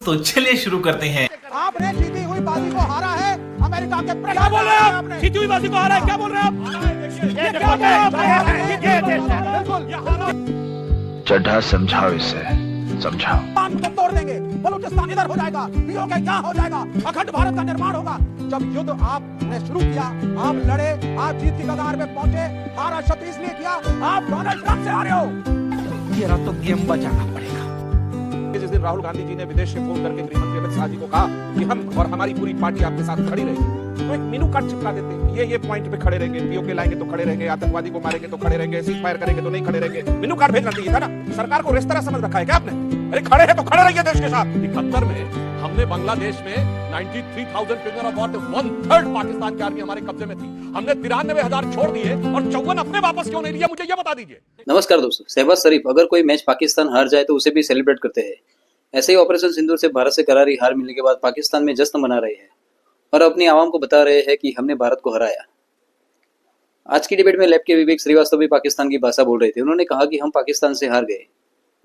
तो चलिए शुरू करते हैं। आपने जीती हुई बाजी को हारा है अमेरिका के क्या बोल रहे हैं आप? जीती हुई बाजी को हारा है, क्या बोल रहे हैं आप? ये क्या बोल रहे हैं आप? बिल्कुल चड्ढा समझाओ इसे, समझाओ। पान को तोड़ देंगे, बलूचिस्तान इधर हो जाएगा, पीओके यहाँ हो जाएगा, अखंड भारत का निर्माण होगा। जब युद्ध आपने शुरू किया, आप लड़े, आप जीत की कगार पे पहुंचे, हारा शब्द इसलिए किया, आप डोनाल्ड ट्रंप से हारे हो। तेरा तो गेम बचाना पड़ेगा। जिस दिन राहुल गांधी जी ने विदेश से फोन करके गृह मंत्री अमित शाह जी को कहा कि हम और हमारी पूरी पार्टी आपके साथ खड़ी रहेगी, तो एक मेनू कार्ड चिपका देते हैं। ये पॉइंट पे खड़े रहेंगे, पीओके लाएंगे तो खड़े रहेंगे, आतंकवादी को मारेंगे तो खड़े रहेंगे, सीज फायर करेंगे तो नहीं खड़े रहेंगे। मेनू कार्ड भेजना चाहिए था ना। सरकार को रेस्तरा समझ रखा है क्या आपने? अरे खड़े हैं तो खड़े रहिए देश के साथ। 71 में हमने बांग्लादेश में 93,000 प्रिजनर ऑफ वॉर थे, 1/3 पाकिस्तान की आर्मी हमारे कब्जे में थी। हमने 93,000 छोड़ दिए और 54 अपने वापस क्यों नहीं लिया, मुझे ये बता दीजिए। नमस्कार दोस्तों, शहबाज शरीफ अगर कोई मैच पाकिस्तान हार जाए तो उसे भी सेलिब्रेट करते हैं। ऐसे ही ऑपरेशन सिंदूर से भारत से करारी हार मिलने के बाद पाकिस्तान में जश्न मना रहे हैं और अपनी आवाम को बता रहे हैं कि हमने भारत को हराया। आज की डिबेट में लेफ्ट के विवेक श्रीवास्तव भी पाकिस्तान की भाषा बोल रहे थे। उन्होंने कहा कि हम पाकिस्तान से हार गए,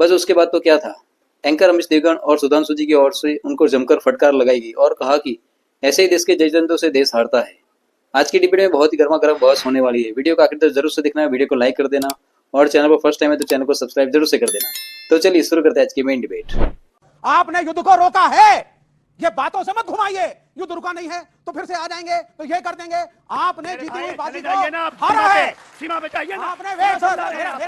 बस उसके बाद तो क्या था। एंकर अमिश देवगन और सुधांशु जी की ओर से उनको जमकर फटकार लगाई गई और कहा कि ऐसे ही देश के जजवंतों से देश हारता है। आज की डिबेट में बहुत ही गर्मा गर्म बहस होने वाली है। वीडियो को आखिर तक जरूर से देखना है, वीडियो को लाइक कर देना और चैनल पर फर्स्ट टाइम है तो चैनल को सब्सक्राइब जरूर से कर देना। तो चलिए शुरू करते हैं आज की मेन डिबेट। आपने युद्ध को रोका है, ये बातों से मत घुमाइए। युद्ध रुका नहीं है तो फिर से आ जाएंगे तो ये कर देंगे। आपने जीती हुई बाजी को हारा है, सीमा पे जाइए ना। आपने मेरा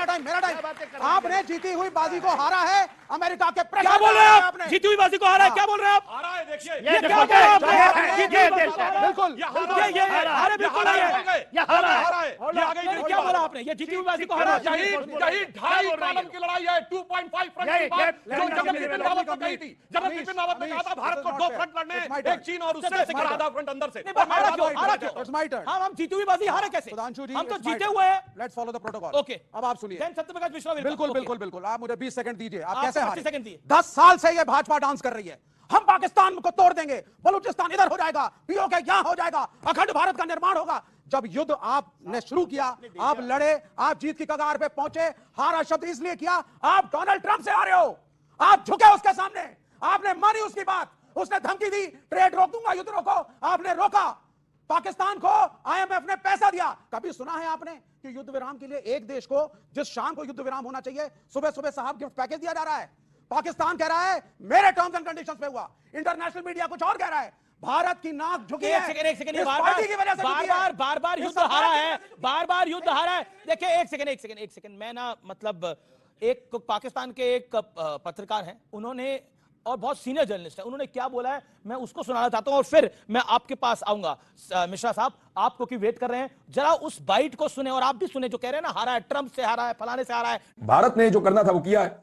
टाइम आपने जीती हुई बाजी को हारा है अमेरिका के प्रेसिडेंट। क्या बोल रहे हैं आप? जीती हुई बाजी को हारा है, क्या बोल रहे हैं आप? हारा है, देखिए ये क्या बोल रहे हैं आप? बिल्कुल अरे बिल्कुल ये हारा है। ये आ गई। क्या बोला आपने? ये जीती हुई बाजी को हारा है। यही 2.5 कॉलम की लड़ाई है। 2.5 फ्रंट की बात जो जनरल बिपिन रावत ने कही थी। जनरल बिपिन रावत ने कहा था भारत को 2 फ्रंट लड़ने हैं, एक चीन और उससे हमारा आधा फ्रंट अंदर से। It's my turn. हम जीती हुई बाजी हारे कैसे? सुधांशु जी, हम तो it's my जीते turn. हुए हैं। Let's follow the protocol. Okay. अब आप सुनिए। जैन सत्यप्रकाश मिश्रा बिल्कुल Okay. बिल्कुल बिल्कुल। आप मुझे 20 सेकंड दीजिए। आप आपको कैसे 25 हारे? सेकंड दिए। 10 साल से ये भाजपा डांस कर रही है। हम पाकिस्तान को तोड़ देंगे, बलूचिस्तान इधर हो जाएगा, पीओके यहाँ हो जाएगा, अखंड भारत का निर्माण होगा। जब युद्ध आपने शुरू किया, आप लड़े, आप जीत की कगार पे पहुंचे, हारा शब्द इसलिए किया, आप डोनाल्ड ट्रंप से हारे हो। आप झुके उसके सामने, आपने मानी उसकी बात। उसने धमकी दी, ट्रेड रोक दूंगा, युद्ध रोको, आपने रोका। पाकिस्तान को आईएमएफ ने पैसा दिया। कभी सुना है आपने कि युद्ध विराम के लिए एक देश को जिस शाम को युद्ध विराम होना चाहिए, सुबह सुबह साहब गिफ्ट पैकेज दिया जा रहा है? पाकिस्तान कह रहा है मेरे टर्म्स एंड कंडीशंस पे हुआ, इंटरनेशनल मीडिया कुछ और कह रहा है। भारत की नाक झुकी है। एक सेकंड इस पार्टी की वजह से झुकी है। बार युद्ध हारा है, बार युद्ध हारा है। देखिए एक सेकंड मैं ना मतलब एक पाकिस्तान के एक पत्रकार हैं, उन्होंने और बहुत सीनियर जर्नलिस्ट है, उन्होंने क्या बोला है मैं उसको सुनाना चाहता हूं और फिर मैं आपके पास आऊंगा। मिश्रा साहब आपको की वेट कर रहे हैं, जरा उस बाइट को सुने और आप भी सुने जो कह रहे हैं ना, हारा है, ट्रंप से हारा है, फलाने से हारा है। भारत ने जो करना था वो किया है।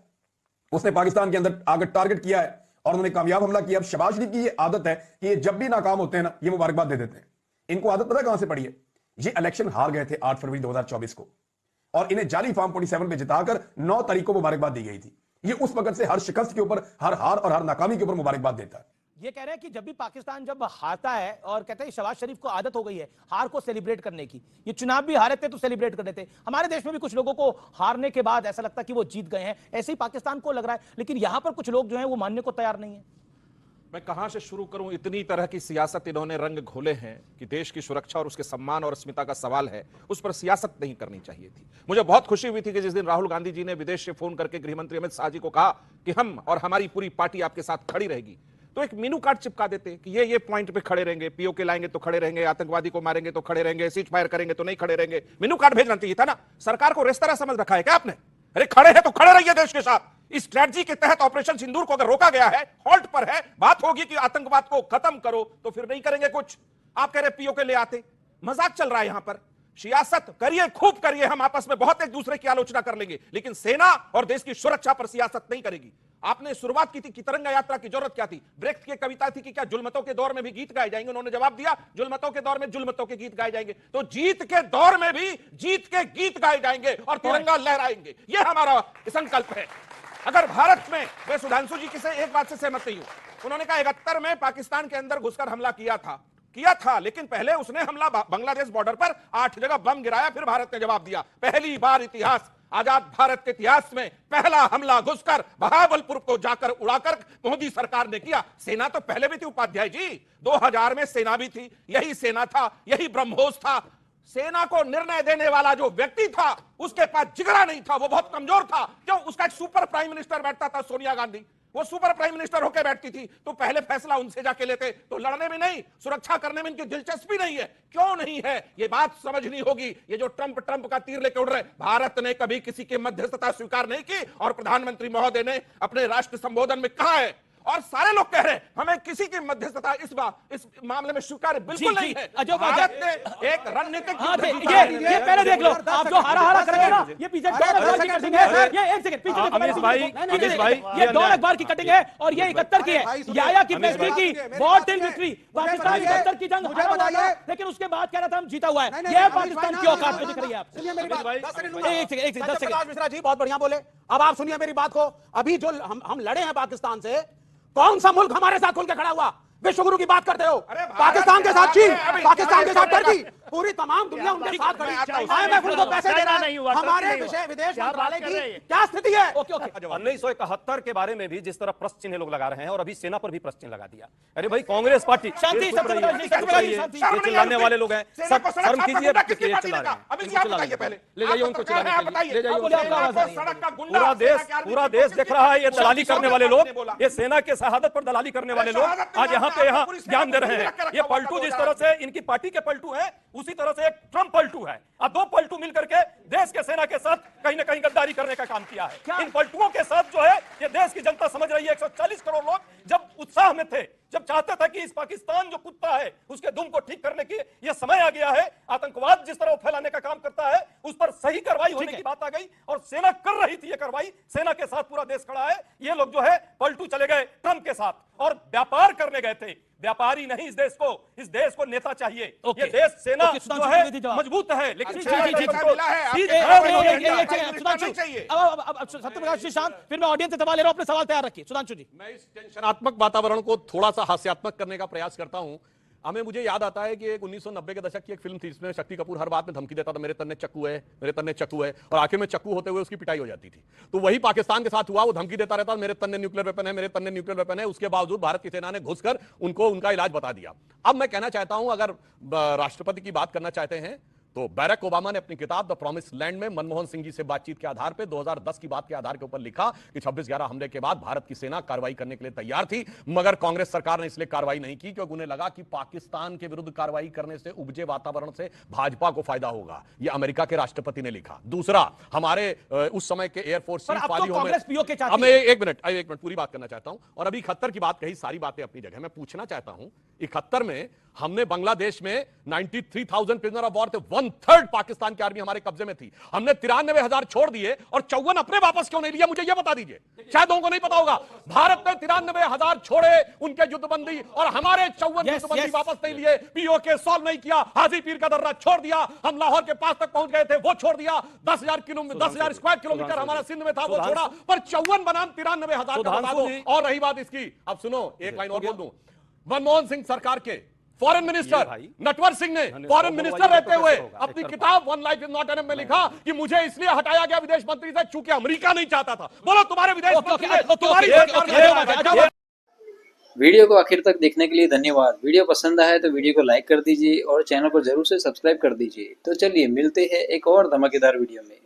उसने पाकिस्तान के अंदर आगे टारगेट किया है और उन्होंने कामयाब हमला किया। अब शहबाज शरीफ की ये आदत है कि ये जब भी नाकाम होते हैं ना, ये मुबारकबाद दे देते हैं। इनको आदत पता है कहां से पड़ी है? ये इलेक्शन हार गए थे 8 फरवरी 2024 को और इन्हें जाली फॉर्म 47 में जिताकर 9 तारीख को मुबारकबाद दी गई थी। ये उस वक्त से हर शिकस्त के ऊपर, हर हार और हर नाकामी के ऊपर मुबारकबाद देता है। ये कह रहे हैं कि जब भी पाकिस्तान जब हारता है और कहते हैं शहबाज शरीफ को आदत हो गई है हार को सेलिब्रेट करने की। ये चुनाव भी हारे थे तो सेलिब्रेट कर देते। हमारे देश में भी कुछ लोगों को हारने के बाद ऐसा लगता है कि वो जीत गए हैं, ऐसे ही पाकिस्तान को लग रहा है। लेकिन यहां पर कुछ लोग जो हैं वो मानने को तैयार नहीं है। मैं कहां से शुरू करूं? इतनी तरह की सियासत इन्होंने रंग घोले हैं कि देश की सुरक्षा और उसके सम्मान और अस्मिता का सवाल है, उस पर सियासत नहीं करनी चाहिए थी। मुझे बहुत खुशी हुई थी कि जिस दिन राहुल गांधी जी ने विदेश से फोन करके गृह मंत्री अमित शाह जी को कहा कि हम और हमारी पूरी पार्टी आपके साथ खड़ी रहेगी, तो एक मेनू कार्ड चिपका देते कि ये पॉइंट पे खड़े रहेंगे, पीओके लाएंगे तो खड़े रहेंगे, आतंकवादी को मारेंगे तो खड़े रहेंगे, सीज फायर करेंगे तो नहीं खड़े रहेंगे। मेनू कार्ड भेजना चाहिए था ना। सरकार को रेस्तरा समझ रखा है क्या आपने? अरे खड़े हैं तो खड़े रहिए देश के साथ। इस स्ट्रेटजी के तहत ऑपरेशन सिंदूर को अगर रोका गया है, हॉल्ट पर है, बात होगी कि आतंकवाद को खत्म करो, तो फिर नहीं करेंगे कुछ। आप कह रहे पीओके ले आते, मजाक चल रहा है यहां पर। सियासत करिए, खूब करिए, हम आपस में बहुत एक दूसरे की आलोचना कर लेंगे, लेकिन सेना और देश की सुरक्षा पर सियासत नहीं करेगी। आपने शुरुआत की थी कि तिरंगा यात्रा की जरूरत क्या थी? ब्रेख्त की कविता थी कि क्या जुल्मतों के दौर में भी गीत गाए जाएंगे? उन्होंने जवाब दिया जुल्मतों के दौर में जुल्मतों के गीत गाए जाएंगे, तो जीत के दौर में भी जीत के गीत गाए जाएंगे और तिरंगा लहराएंगे। यह हमारा संकल्प है। अगर भारत में, मैं सुधांशु जी की से एक बात से सहमत नहीं हूं, उन्होंने कहा 71 में पाकिस्तान के अंदर घुसकर हमला किया था, लेकिन पहले उसने हमला बांग्लादेश बॉर्डर पर 8 जगह बम गिराया, फिर भारत ने जवाब दिया। पहली बार इतिहास आजाद भारत के इतिहास में पहला हमला घुसकर बहावलपुर को जाकर उड़ाकर मोदी सरकार ने किया। सेना तो पहले भी थी उपाध्याय जी, 2000 में सेना भी थी, यही सेना था, यही ब्रह्मोस था। सेना को निर्णय देने वाला जो व्यक्ति था उसके पास जिगरा नहीं था, वो बहुत कमजोर था। क्यों? उसका एक सुपर प्राइम मिनिस्टर बैठता था, सोनिया गांधी, वो सुपर प्राइम मिनिस्टर होकर बैठती थी, तो पहले फैसला उनसे जाके लेते। तो लड़ने में नहीं, सुरक्षा करने में इनकी दिलचस्पी नहीं है। क्यों नहीं है? ये बात समझनी होगी। ये जो ट्रंप का तीर लेके उड़ रहे, भारत ने कभी किसी की मध्यस्थता स्वीकार नहीं की, और प्रधानमंत्री महोदय ने अपने राष्ट्र संबोधन में कहा है, और सारे लोग कह रहे हैं हमें किसी की मध्यस्थता इस मामले में स्वीकार बिल्कुल नहीं है। भारत ने एक रणनीतिक ये पहले देख लो, आप जो हरा करेंगे ना, ये पीछे डॉन अखबार की कटिंग है। ये एक सेकंड पीछे अमीश भाई, ये डॉन अखबार की कटिंग है, और ये 71 की है, याया की फैसले की वॉर टिल विक्ट्री। पाकिस्तान 71 की जंग हारा हुआ था, लेकिन उसके बाद कह रहा था हम जीता हुआ है। ये पाकिस्तान की औकात में दिख रही है। आप सुनिए मेरी बात, एक सेकंड 10 सेकंड मिश्रा जी बहुत बढ़िया बोले। अब आप सुनिए मेरी बात को। अभी जो हम लड़े हैं पाकिस्तान से, कौन सा मुल्क हमारे साथ खुल के खड़ा हुआ? विश्वगुरु की बात करते हो, पाकिस्तान के साथ चीन, पाकिस्तान के साथ टर्की, पूरी तमाम दुनिया उनके साथ खड़ी। IMF उनको पैसे दे रहा है। हमारे विदेश मंत्रालय की क्या स्थिति है? 1971 के बारे में भी जिस तरह प्रश्न चिन्ह लोग लगा रहे हैं, और अभी सेना पर भी प्रश्न चिन्ह लगा दिया। अरे भाई, कांग्रेस पार्टी शांति, ये चिल्लाने वाले लोग हैं, शर्म कीजिए। ये चिल्ला रहे हैं, ले जाइए उनको चिल्लाने के लिए, ले जाइए। पूरा देश देख रहा है ये दलाली करने वाले लोग, ये सेना के शहादत पर दलाली करने वाले लोग आज यहाँ ज्ञान दे रहे हैं। ये पलटू जिस तरह से इनकी पार्टी के पलटू हैं, उसी तरह से एक ट्रंप पलटू है। अब दो पलटू मिलकर के देश के सेना के साथ कहीं ना कहीं गद्दारी करने का काम किया है। इन पलटुओं के साथ जो है ये देश की जनता समझ रही है। 140 करोड़ लोग जब उत्साह में थे, जब चाहते थे कि इस पाकिस्तान जो कुत्ता है उसके दुम को ठीक करने की ये समय आ गया है। आतंकवाद जिस तरह फैलाने का काम करता है, उस पर सही कार्रवाई होने की बात आ गई, और सेना कर रही थी ये कार्रवाई। सेना के साथ पूरा देश खड़ा है। ये लोग जो है पलटू चले गए ट्रंप के साथ और व्यापार करने गए थे। व्यापारी नहीं इस देश को नेता चाहिए। ये देश सेना जो है मजबूत है, लेकिन सत्यप्रकाश जी शांत, फिर मैं ऑडियंस से सवाल ले रहा हूं, अपने सवाल तैयार रखिए। सुधांशु जी, मैं इस टेंशनात्मक वातावरण को थोड़ा सा हास्यात्मक करने का प्रयास करता हूं। मुझे याद आता है कि एक 1990 के दशक की एक फिल्म थी, इसमें शक्ति कपूर हर बात में धमकी देता था, मेरे तन्ने चक्कू है, मेरे तन्ने चक्कू है, और आखिर में चक्कू होते हुए उसकी पिटाई हो जाती थी। तो वही पाकिस्तान के साथ हुआ, वो धमकी देता रहता, मेरे तन्ने न्यूक्लियर वेपन है, मेरे तन्ने न्यूक्लियर वेपन है। उसके बावजूद भारत की सेना ने घुसकर उनको उनका इलाज बता दिया। अब मैं कहना चाहता हूं, अगर राष्ट्रपति की बात करना चाहते हैं तो बैरक ओबामा ने अपनी किताब द प्रॉमिस लैंड में मनमोहन सिंह जी से बातचीत के आधार पर 2010 की बात के आधार के ऊपर लिखा कि 26/11 हमले के बाद भारत की सेना कार्रवाई करने के लिए तैयार थी, मगर कांग्रेस सरकार ने इसलिए कार्रवाई नहीं की क्योंकि उन्हें लगा कि पाकिस्तान के विरुद्ध कार्रवाई करने से उपजे वातावरण से भाजपा को फायदा होगा। यह अमेरिका के राष्ट्रपति ने लिखा। दूसरा, हमारे उस समय के एयरफोर्स चीफ अब मैं एक मिनट पूरी बात करना चाहता हूं। और अभी 71 की बात कही, सारी बातें अपनी जगह। मैं पूछना चाहता हूं, 71 में हमने बांग्लादेश में 93,000 प्रिजनर ऑफ वॉर थे, 1/3 पाकिस्तान की आर्मी हमारे कब्जे में थी। हमने 93,000 छोड़ दिए और 54 अपने वापस क्यों नहीं लिया? मुझे यह बता दीजिए, शायद उनको नहीं पता होगा। भारत ने 93,000 छोड़े, उनके युद्धबंदी, और हमारे 54 युद्धबंदी वापस नहीं लिए। पीओके सॉल्व नहीं किया, हाजी पीर का दर्रा छोड़ दिया, हम लाहौर के पास तक पहुंच गए थे, वो छोड़ दिया। 10,000 स्क्वायर किलोमीटर हमारा सिंध में था, वो छोड़ा, पर 54 बनाम 93,000 का बता दो। और रही बात इसकी, अब सुनो, एक लाइन और बोल दूं। मनमोहन सिंह सरकार के फॉरेन मिनिस्टर नटवर सिंह ने फॉरेन मिनिस्टर रहते हुए अपनी किताब one life is not enough में लिखा कि मुझे इसलिए हटाया गया विदेश मंत्री से चूंकि अमेरिका नहीं चाहता था। बोलो, तुम्हारे विदेश मंत्री ने तुम्हारी वीडियो को आखिर तक देखने के लिए धन्यवाद। वीडियो पसंद आया तो वीडियो को लाइक कर दीजिए और चैनल को जरूर से सब्सक्राइब कर दीजिए। तो चलिए मिलते हैं एक और धमाकेदार वीडियो में।